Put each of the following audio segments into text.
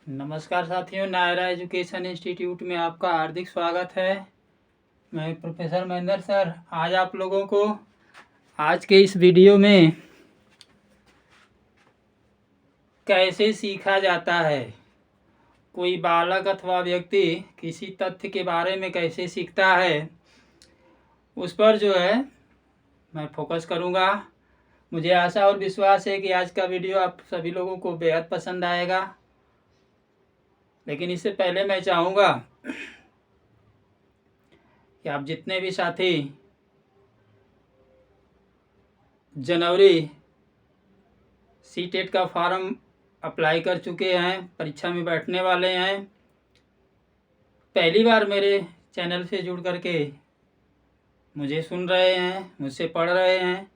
नमस्कार साथियों, Naira education institute में आपका हार्दिक स्वागत है। मैं प्रोफेसर महेंद्र सर आज आप लोगों को आज के इस वीडियो में कैसे सीखा जाता है, कोई बालक अथवा व्यक्ति किसी तथ्य के बारे में कैसे सीखता है, उस पर जो है मैं फोकस करूँगा। मुझे आशा और विश्वास है कि आज का वीडियो आप सभी लोगों को बेहद पसंद आएगा। लेकिन इससे पहले मैं चाहूँगा कि आप जितने भी साथी जनवरी सीटेट का फॉर्म अप्लाई कर चुके हैं, परीक्षा में बैठने वाले हैं, पहली बार मेरे चैनल से जुड़ करके मुझे सुन रहे हैं, मुझसे पढ़ रहे हैं,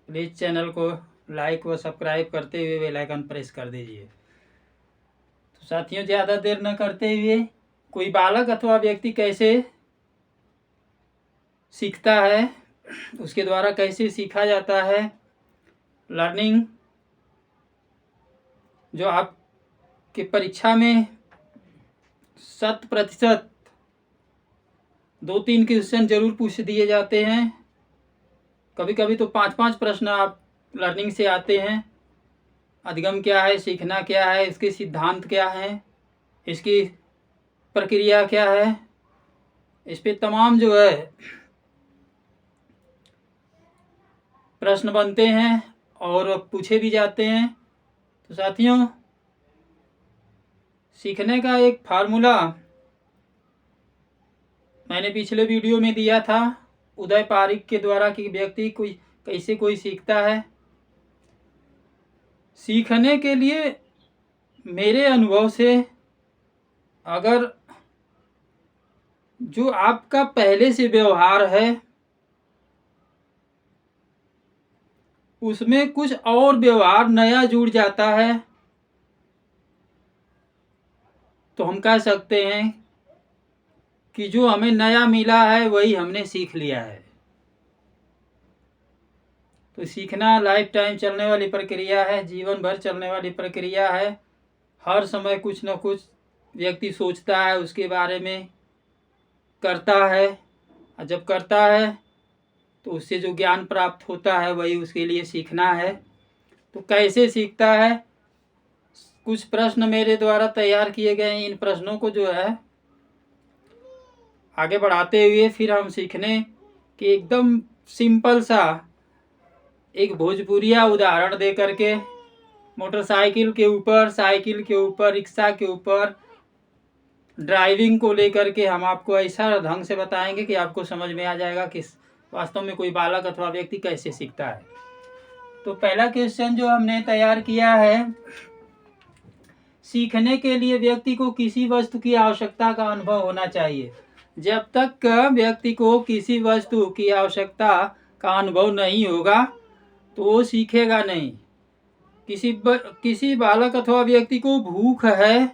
प्लीज़ चैनल को लाइक व सब्सक्राइब करते हुए बेल आइकन प्रेस कर दीजिए। तो साथियों, ज़्यादा देर न करते हुए कोई बालक अथवा व्यक्ति कैसे सीखता है, उसके द्वारा कैसे सीखा जाता है। लर्निंग जो आपके परीक्षा में 100% 2-3 क्वेश्चन जरूर पूछ दिए जाते हैं, कभी कभी तो 5-5 प्रश्न आप लर्निंग से आते हैं। अधिगम क्या है, सीखना क्या है, इसके सिद्धांत क्या है, इसकी प्रक्रिया क्या है, इस पे तमाम जो है प्रश्न बनते हैं और पूछे भी जाते हैं। तो साथियों, सीखने का एक फार्मूला मैंने पिछले वीडियो में दिया था उदय पारिक के द्वारा कि व्यक्ति कोई सीखता है। सीखने के लिए मेरे अनुभव से अगर जो आपका पहले से व्यवहार है उसमें कुछ और व्यवहार नया जुड़ जाता है तो हम कह सकते हैं कि जो हमें नया मिला है वही हमने सीख लिया है। तो सीखना लाइफ टाइम चलने वाली प्रक्रिया है, जीवन भर चलने वाली प्रक्रिया है। हर समय कुछ न कुछ व्यक्ति सोचता है, उसके बारे में करता है, और जब करता है तो उससे जो ज्ञान प्राप्त होता है वही उसके लिए सीखना है। तो कैसे सीखता है, कुछ प्रश्न मेरे द्वारा तैयार किए गए हैं। इन प्रश्नों को जो है आगे बढ़ाते हुए फिर हम सीखने की एकदम सिंपल सा एक भोजपुरिया उदाहरण दे करके मोटरसाइकिल के ऊपर, साइकिल के ऊपर, रिक्शा के ऊपर, ड्राइविंग को लेकर के हम आपको ऐसा ढंग से बताएंगे कि आपको समझ में आ जाएगा कि वास्तव में कोई बालक अथवा व्यक्ति कैसे सीखता है। तो पहला क्वेश्चन जो हमने तैयार किया है, सीखने के लिए व्यक्ति को किसी वस्तु की आवश्यकता का अनुभव होना चाहिए। जब तक व्यक्ति को किसी वस्तु की आवश्यकता का अनुभव नहीं होगा तो वो सीखेगा नहीं। किसी बालक अथवा व्यक्ति को भूख है,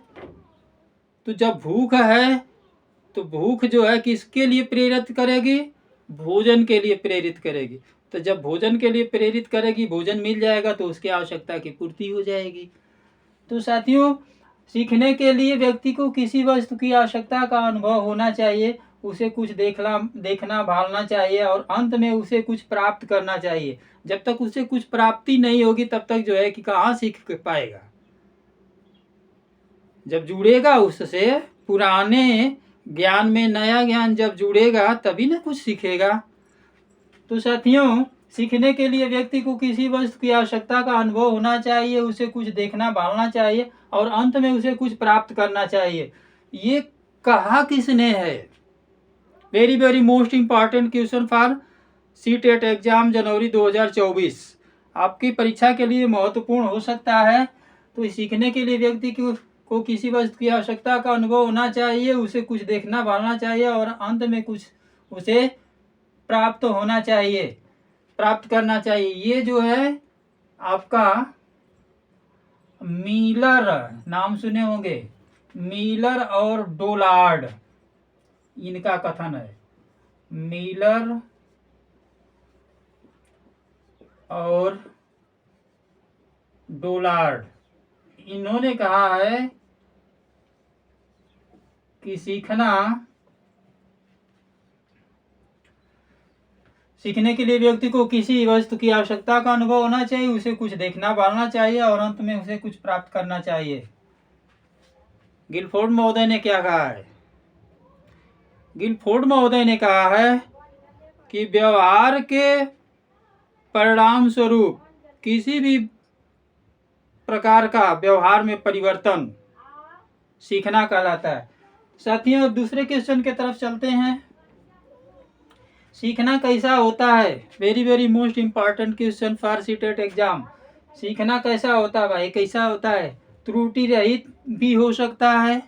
तो जब भूख है तो भूख जो है किसके लिए प्रेरित करेगी, भोजन के लिए प्रेरित करेगी। तो जब भोजन के लिए प्रेरित करेगी, भोजन मिल जाएगा तो उसकी आवश्यकता की पूर्ति हो जाएगी। तो साथियों, सीखने के लिए व्यक्ति को किसी वस्तु की आवश्यकता का अनुभव होना चाहिए, उसे कुछ देखना भालना चाहिए और अंत में उसे कुछ प्राप्त करना चाहिए। जब तक उसे कुछ प्राप्ति नहीं होगी तब तक जो है कि कहाँ सीख पाएगा। जब जुड़ेगा उससे पुराने ज्ञान में नया ज्ञान जब जुड़ेगा तभी ना कुछ सीखेगा। तो साथियों, सीखने के लिए व्यक्ति को किसी वस्तु की आवश्यकता का अनुभव होना चाहिए, उसे कुछ देखना भालना चाहिए और अंत में उसे कुछ प्राप्त करना चाहिए। ये कहा किसने है? Very very most important question for CTET exam January 2024। आपकी परीक्षा के लिए महत्वपूर्ण हो सकता है। तो सीखने के लिए व्यक्ति को किसी वस्तु की आवश्यकता का अनुभव होना चाहिए, उसे कुछ देखना भालना चाहिए और अंत में कुछ उसे प्राप्त होना चाहिए, प्राप्त करना चाहिए। ये जो है आपका मिलर, नाम सुने होंगे, मिलर और डोलार्ड, इनका कथन है। मिलर और डोलार्ड, इन्होंने कहा है कि सीखने के लिए व्यक्ति को किसी वस्तु की आवश्यकता का अनुभव होना चाहिए, उसे कुछ देखना पाना चाहिए और अंत में उसे कुछ प्राप्त करना चाहिए। गिलफोर्ड महोदय ने क्या कहा है? गिलफोर्ड महोदय ने कहा है कि व्यवहार के परिणाम स्वरूप किसी भी प्रकार का व्यवहार में परिवर्तन सीखना कहलाता है। साथियों, अब दूसरे क्वेश्चन की तरफ चलते हैं। सीखना कैसा होता है? Very very most important question for CTET exam. सीखना कैसा होता है भाई? कैसा होता है? त्रुटि रहित भी हो सकता है,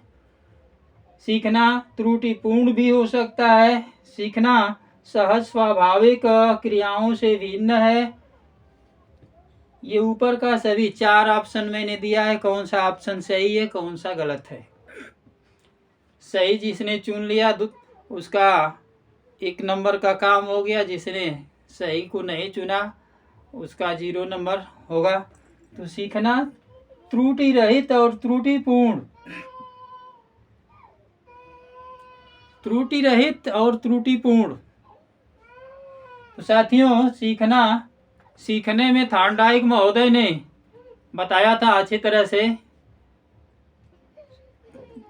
सीखना त्रुटिपूर्ण भी हो सकता है, सीखना सहज स्वाभाविक क्रियाओं से भिन्न है। ये ऊपर का सभी 4 ऑप्शन मैंने दिया है। कौन सा ऑप्शन सही है, कौन सा गलत है? सही जिसने चुन लिया उसका 1 नंबर का काम हो गया, जिसने सही को नहीं चुना उसका 0 नंबर होगा। तो सीखना त्रुटि रहित और त्रुटिपूर्ण, त्रुटि रहित और त्रुटिपूर्ण। तो साथियों, सीखने में थॉर्नडाइक महोदय ने बताया था अच्छी तरह से।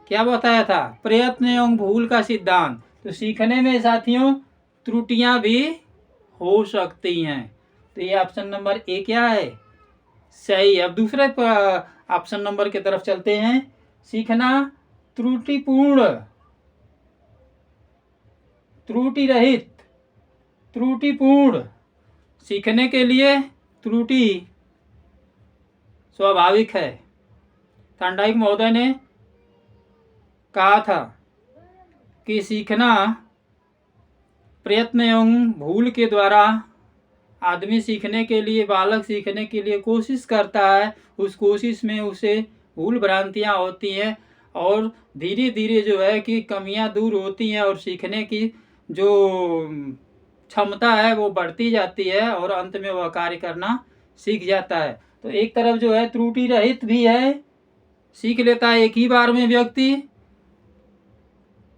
क्या बताया था? प्रयत्न एवं भूल का सिद्धांत। तो सीखने में साथियों त्रुटियां भी हो सकती हैं। तो ये ऑप्शन नंबर ए क्या है? सही। अब दूसरे ऑप्शन नंबर की तरफ चलते हैं। सीखना त्रुटिपूर्ण, त्रुटि रहित, त्रुटिपूर्ण। सीखने के लिए त्रुटि स्वाभाविक है। थॉर्नडाइक महोदय ने कहा था कि सीखना प्रयत्न एवं भूल के द्वारा आदमी सीखने के लिए, बालक सीखने के लिए कोशिश करता है। उस कोशिश में उसे भूल भ्रांतियां होती हैं और धीरे धीरे जो है कि कमियां दूर होती हैं और सीखने की जो क्षमता है वो बढ़ती जाती है और अंत में वह कार्य करना सीख जाता है। तो एक तरफ जो है त्रुटि रहित भी है, सीख लेता है एक ही बार में व्यक्ति।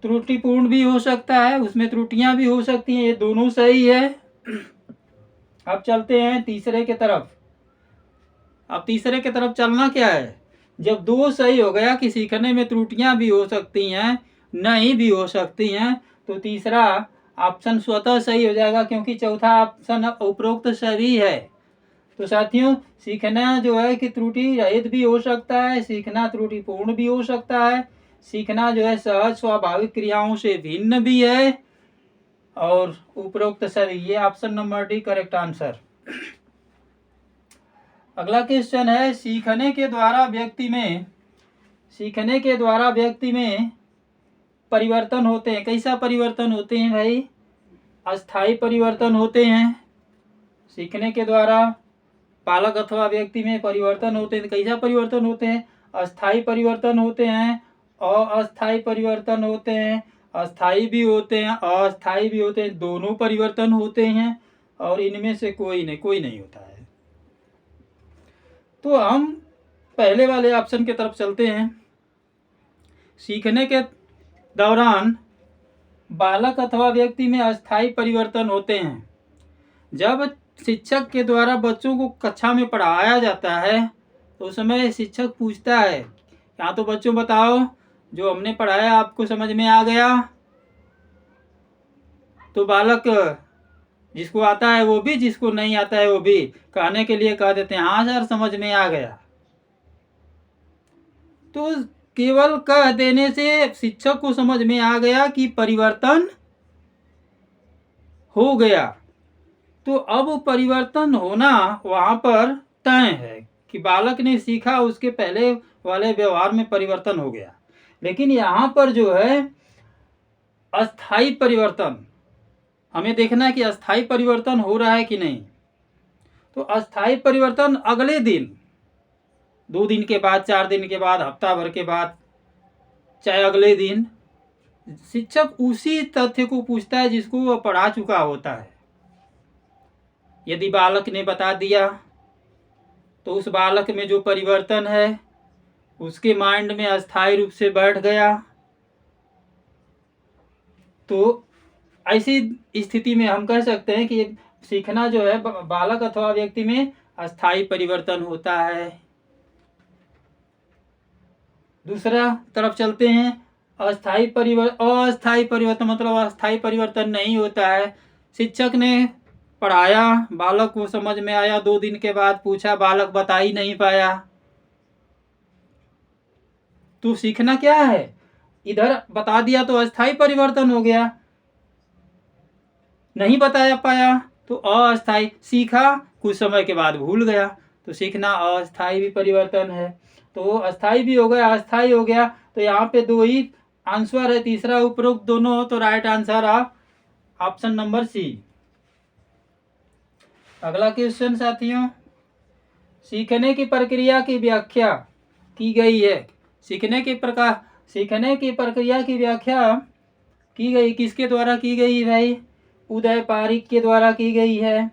त्रुटिपूर्ण भी हो सकता है, उसमें त्रुटियां भी हो सकती हैं। ये दोनों सही है। अब चलते हैं तीसरे की तरफ। अब तीसरे की तरफ चलना क्या है? जब 2 सही हो गया कि सीखने में त्रुटियां भी हो सकती हैं, नहीं भी हो सकती हैं, तो तीसरा ऑप्शन स्वतः सही हो जाएगा, क्योंकि चौथा ऑप्शन उपरोक्त सही है। तो साथियों, सीखना जो है कि त्रुटि रहित भी हो सकता है, सीखना त्रुटिपूर्ण भी हो सकता है, सीखना जो है सहज स्वाभाविक क्रियाओं से भिन्न भी है और उपरोक्त सभी। ये option number D correct answer. अगला क्वेश्चन है, सीखने के द्वारा व्यक्ति में परिवर्तन होते हैं। कैसा परिवर्तन होते हैं भाई? अस्थायी परिवर्तन होते हैं। सीखने के द्वारा बालक अथवा व्यक्ति में परिवर्तन होते हैं। कैसा परिवर्तन होते हैं? अस्थायी परिवर्तन होते हैं, अस्थायी परिवर्तन होते हैं, अस्थायी भी होते हैं, अस्थायी भी होते हैं। दोनों परिवर्तन होते हैं और इनमें से कोई नहीं होता है। तो हम पहले वाले ऑप्शन की तरफ चलते हैं। सीखने के दौरान बालक अथवा व्यक्ति में अस्थायी परिवर्तन होते हैं। जब शिक्षक के द्वारा बच्चों को कक्षा में पढ़ाया जाता है तो उस समय शिक्षक पूछता है, यहाँ तो बच्चों बताओ जो हमने पढ़ाया आपको समझ में आ गया? तो बालक जिसको आता है वो भी, जिसको नहीं आता है वो भी कहने के लिए कह देते हैं, हाँ सर समझ में आ गया। तो केवल कह देने से शिक्षक को समझ में आ गया कि परिवर्तन हो गया। तो अब परिवर्तन होना वहां पर तय है कि बालक ने सीखा, उसके पहले वाले व्यवहार में परिवर्तन हो गया। लेकिन यहाँ पर जो है अस्थायी परिवर्तन, हमें देखना है कि अस्थायी परिवर्तन हो रहा है कि नहीं। तो अस्थायी परिवर्तन अगले दिन, 2 दिन के बाद, 4 दिन के बाद, हफ्ता भर के बाद, चाहे अगले दिन, शिक्षक उसी तथ्य को पूछता है जिसको वह पढ़ा चुका होता है। यदि बालक ने बता दिया तो उस बालक में जो परिवर्तन है उसके माइंड में अस्थायी रूप से बैठ गया तो ऐसी स्थिति में हम कह सकते हैं कि सीखना जो है बालक अथवा व्यक्ति में अस्थायी परिवर्तन होता है। दूसरा तरफ चलते हैं, अस्थायी परिवर्तन मतलब अस्थायी परिवर्तन नहीं होता है। शिक्षक ने पढ़ाया, बालक को समझ में आया, 2 दिन के बाद पूछा, बालक बता ही नहीं पाया, तो सीखना क्या है? इधर बता दिया तो अस्थायी परिवर्तन हो गया, नहीं बताया पाया तो अस्थायी, सीखा कुछ समय के बाद भूल गया, तो सीखना अस्थायी भी परिवर्तन है। तो अस्थायी भी हो गया, अस्थायी हो गया, तो यहाँ पे 2 ही आंसर है, तीसरा उपरोक्त दोनों हो, तो right answer option number C. अगला क्वेश्चन साथियों, सीखने की प्रक्रिया की व्याख्या की गई है। सीखने की प्रक्रिया की व्याख्या की गई किसके द्वारा की गई भाई? उदय पारिक के द्वारा की गई है,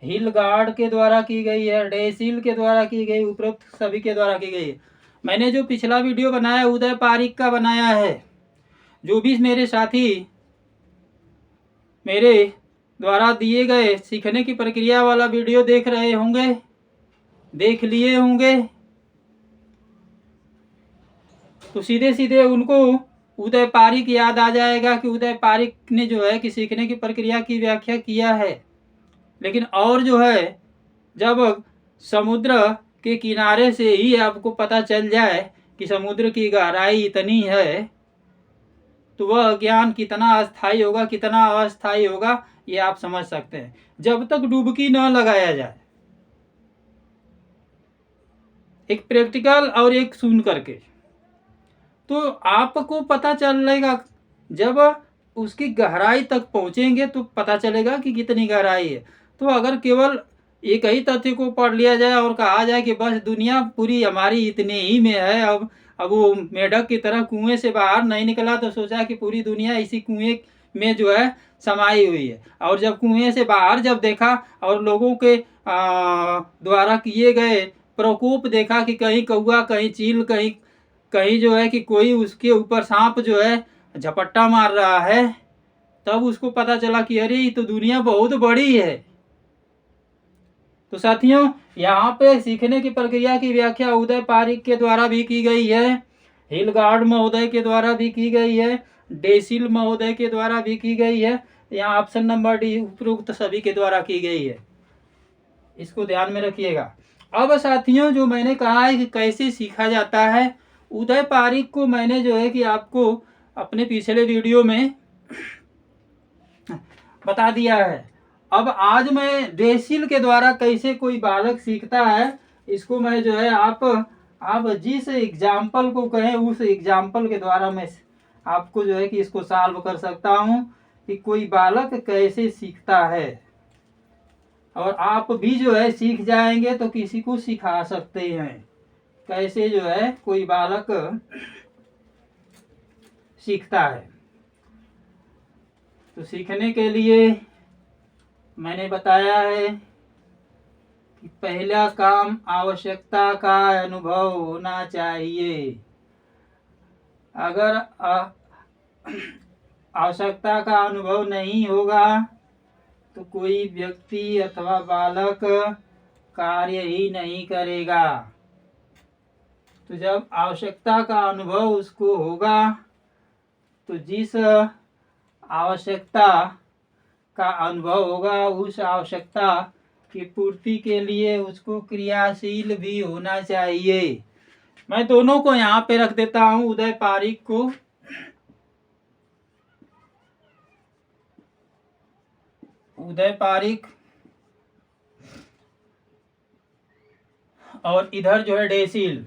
हिलगार्ड के द्वारा की गई है, डेसिल के द्वारा की गई, उपरोक्त सभी के द्वारा की गई है। मैंने जो पिछला वीडियो बनाया उदय पारिक का बनाया है। जो भी मेरे साथी मेरे द्वारा दिए गए सीखने की प्रक्रिया वाला वीडियो देख रहे होंगे, देख लिए होंगे, तो सीधे सीधे उनको उदय पारिक याद आ जाएगा कि उदय पारिक ने जो है कि सीखने की प्रक्रिया की व्याख्या किया है। लेकिन और जो है, जब समुद्र के किनारे से ही आपको पता चल जाए कि समुद्र की गहराई इतनी है, तो वह ज्ञान कितना अस्थायी होगा कितना अस्थायी होगा ये आप समझ सकते हैं। जब तक डुबकी न लगाया जाए, एक प्रैक्टिकल और एक सुन करके, तो आपको पता चलेगा। जब उसकी गहराई तक पहुंचेंगे तो पता चलेगा कि कितनी गहराई है। तो अगर केवल एक ही तथ्य को पढ़ लिया जाए और कहा जाए कि बस दुनिया पूरी हमारी इतने ही में है, अब वो मेढक की तरह कुएं से बाहर नहीं निकला तो सोचा कि पूरी दुनिया इसी कुएं में जो है समाई हुई है, और जब कुएं से बाहर जब देखा और लोगों के द्वारा किए गए प्रकोप देखा कि कहीं कौआ, कहीं चील, कहीं कहीं जो है कि कोई उसके ऊपर सांप जो है झपट्टा मार रहा है, तब उसको पता चला कि अरे ये तो दुनिया बहुत बड़ी है। तो साथियों, यहाँ पे सीखने की प्रक्रिया की व्याख्या उदय पारिक के द्वारा भी की गई है, हिलगार्ड महोदय के द्वारा भी की गई है, डेसिल महोदय के द्वारा भी की गई है। यहाँ ऑप्शन नंबर डी उपरोक्त सभी के द्वारा की गई है, इसको ध्यान में रखिएगा। अब साथियों, जो मैंने कहा है कि कैसे सीखा जाता है, उदय पारिक को मैंने जो है कि आपको अपने पिछले वीडियो में बता दिया है। अब आज मैं डेसिल के द्वारा कैसे कोई बालक सीखता है, इसको मैं जो है आप जिस एग्जाम्पल को कहें उस एग्जाम्पल के द्वारा मैं आपको जो है कि इसको सॉल्व कर सकता हूं कि कोई बालक कैसे सीखता है, और आप भी जो है सीख जाएंगे तो किसी को सिखा सकते हैं कैसे जो है कोई बालक सीखता है। तो सीखने के लिए मैंने बताया है कि पहला काम आवश्यकता का अनुभव होना चाहिए। अगर आवश्यकता का अनुभव नहीं होगा तो कोई व्यक्ति अथवा बालक कार्य ही नहीं करेगा। तो जब आवश्यकता का अनुभव उसको होगा तो जिस आवश्यकता का अनुभव होगा उस आवश्यकता की पूर्ति के लिए उसको क्रियाशील भी होना चाहिए। मैं दोनों को यहाँ पे रख देता हूँ, उदय पारिक को उदय पारिक और इधर जो है डेसिल।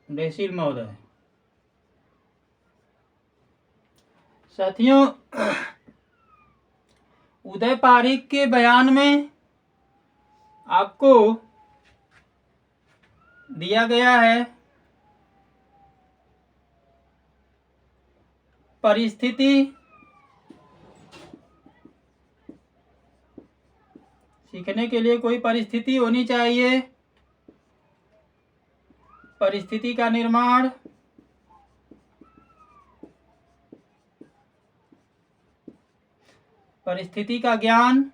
डेसिल महोदय। साथियों, उदय पारिक के बयान में आपको दिया गया है परिस्थिति सीखने के लिए कोई परिस्थिति होनी चाहिए। परिस्थिति का निर्माण, परिस्थिति का ज्ञान,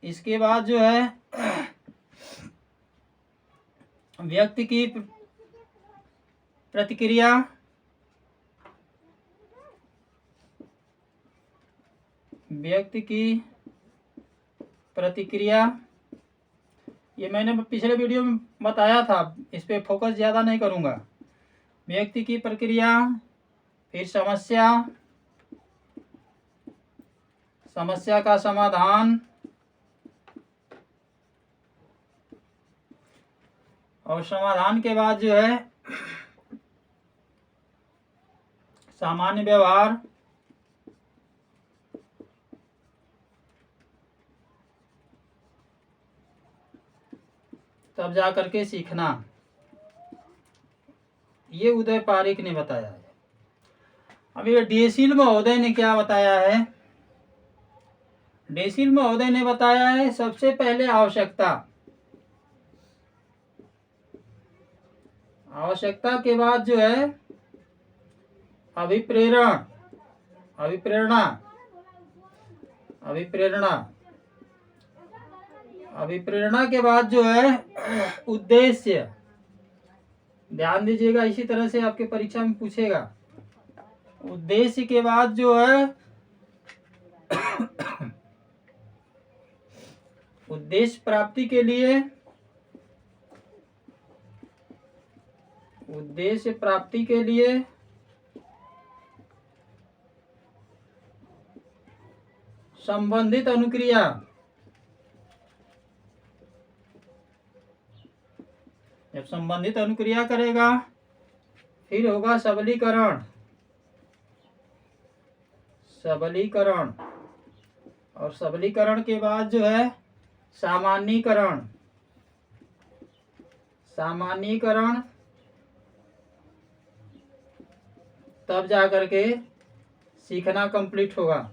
इसके बाद जो है व्यक्ति की प्रतिक्रिया, व्यक्ति की प्रतिक्रिया, ये मैंने पिछले वीडियो में बताया था, इस पे फोकस ज़्यादा नहीं करूँगा। व्यक्ति की प्रक्रिया, फिर समस्या, समस्या का समाधान, और समाधान के बाद जो है सामान्य व्यवहार, तब जा करके सीखना। ये उदय पारिक ने बताया है। अब ये डेसिल महोदय ने क्या बताया है? डेसिल महोदय ने बताया है सबसे पहले आवश्यकता, आवश्यकता के बाद जो है अभिप्रेरण, अभिप्रेरणा, अभिप्रेरणा, अभिप्रेरणा के बाद जो है उद्देश्य। ध्यान दीजिएगा, इसी तरह से आपके परीक्षा में पूछेगा। उद्देश्य के बाद जो है उद्देश्य प्राप्ति के लिए, उद्देश्य प्राप्ति के लिए संबंधित अनुक्रिया, जब संबंधित अनुक्रिया करेगा फिर होगा सबलीकरण, सबलीकरण, और सबलीकरण के बाद जो है सामान्यीकरण, सामान्यीकरण, तब जा करके सीखना कंप्लीट होगा।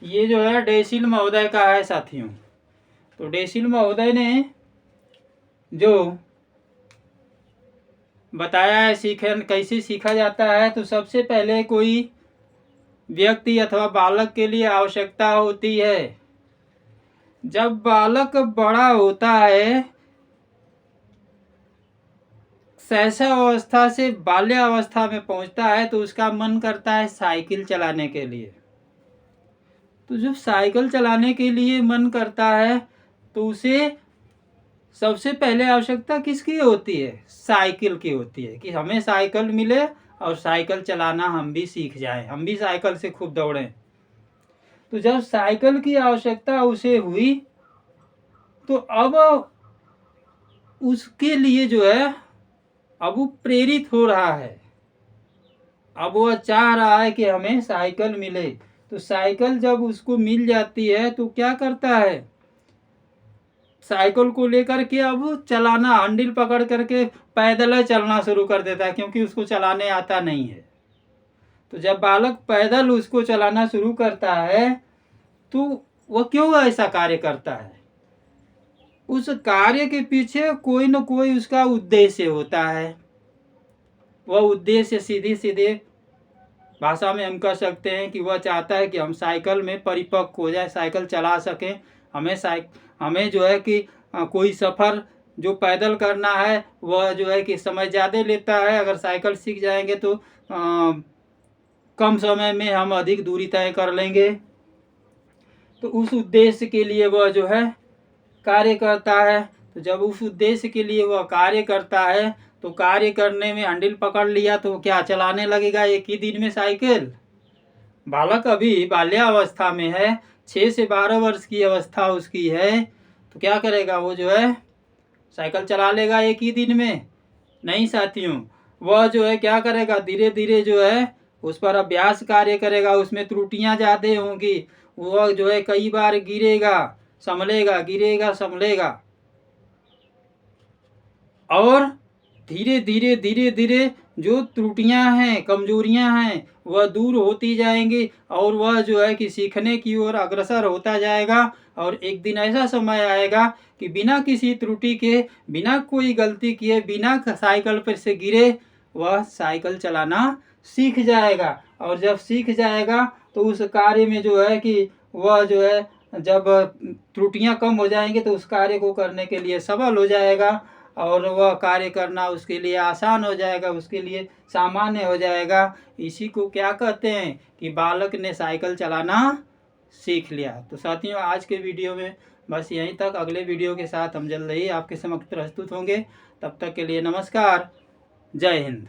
ये जो है डेसिल महोदय का है साथियों। तो डेसिल महोदय ने जो बताया है कैसे सीखा जाता है, तो सबसे पहले कोई व्यक्ति अथवा बालक के लिए आवश्यकता होती है। जब बालक बड़ा होता है, शैशव अवस्था से बाल्यावस्था में पहुंचता है, तो उसका मन करता है साइकिल चलाने के लिए। तो जब साइकिल चलाने के लिए मन करता है तो उसे सबसे पहले आवश्यकता किसकी होती है? साइकिल की होती है, कि हमें साइकिल मिले और साइकिल चलाना हम भी सीख जाएं, हम भी साइकिल से खूब दौड़ें। तो जब साइकिल की आवश्यकता उसे हुई तो अब उसके लिए जो है अब वो प्रेरित हो रहा है, अब वो चाह रहा है कि हमें साइकिल मिले। तो साइकिल जब उसको मिल जाती है तो क्या करता है, साइकिल को लेकर के अब चलाना, हैंडल पकड़ करके पैदल चलना शुरू कर देता है, क्योंकि उसको चलाने आता नहीं है। तो जब बालक पैदल उसको चलाना शुरू करता है तो वह क्यों ऐसा कार्य करता है? उस कार्य के पीछे कोई न कोई उसका उद्देश्य होता है। वह उद्देश्य सीधे सीधे भाषा में हम कह सकते हैं कि वह चाहता है कि हम साइकिल में परिपक्व हो जाए, साइकिल चला सकें। हमें जो है कि कोई सफ़र जो पैदल करना है वह जो है कि समय ज़्यादा लेता है। अगर साइकिल सीख जाएंगे तो कम समय में हम अधिक दूरी तय कर लेंगे। तो उस उद्देश्य के लिए वह जो है कार्य करता है। तो जब उस उद्देश्य के लिए वह कार्य करता है तो कार्य करने में हैंडल पकड़ लिया तो क्या चलाने लगेगा एक ही दिन में साइकिल? बालक अभी बाल्यावस्था में है, 6 से 12 वर्ष की अवस्था उसकी है, तो क्या करेगा? वो जो है साइकिल चला लेगा एक ही दिन में? नहीं साथियों, वह जो है क्या करेगा, धीरे धीरे जो है उस पर अभ्यास कार्य करेगा। उसमें त्रुटियां ज़्यादा होंगी, वह जो है कई बार गिरेगा, संभलेगा, गिरेगा, संभलेगा, और धीरे धीरे जो त्रुटियां हैं, कमजोरियां हैं, वह दूर होती जाएंगी और वह जो है कि सीखने की ओर अग्रसर होता जाएगा। और एक दिन ऐसा समय आएगा कि बिना किसी त्रुटि के, बिना कोई गलती किए, बिना साइकिल पर से गिरे वह साइकिल चलाना सीख जाएगा। और जब सीख जाएगा तो उस कार्य में जो है कि वह जो है जब त्रुटियां कम हो जाएंगी तो उस कार्य को करने के लिए सबल हो जाएगा और वह कार्य करना उसके लिए आसान हो जाएगा, उसके लिए सामान्य हो जाएगा। इसी को क्या कहते हैं कि बालक ने साइकिल चलाना सीख लिया। तो साथियों, आज के वीडियो में बस यहीं तक। अगले वीडियो के साथ हम जल्द ही आपके समक्ष प्रस्तुत होंगे। तब तक के लिए नमस्कार, जय हिंद।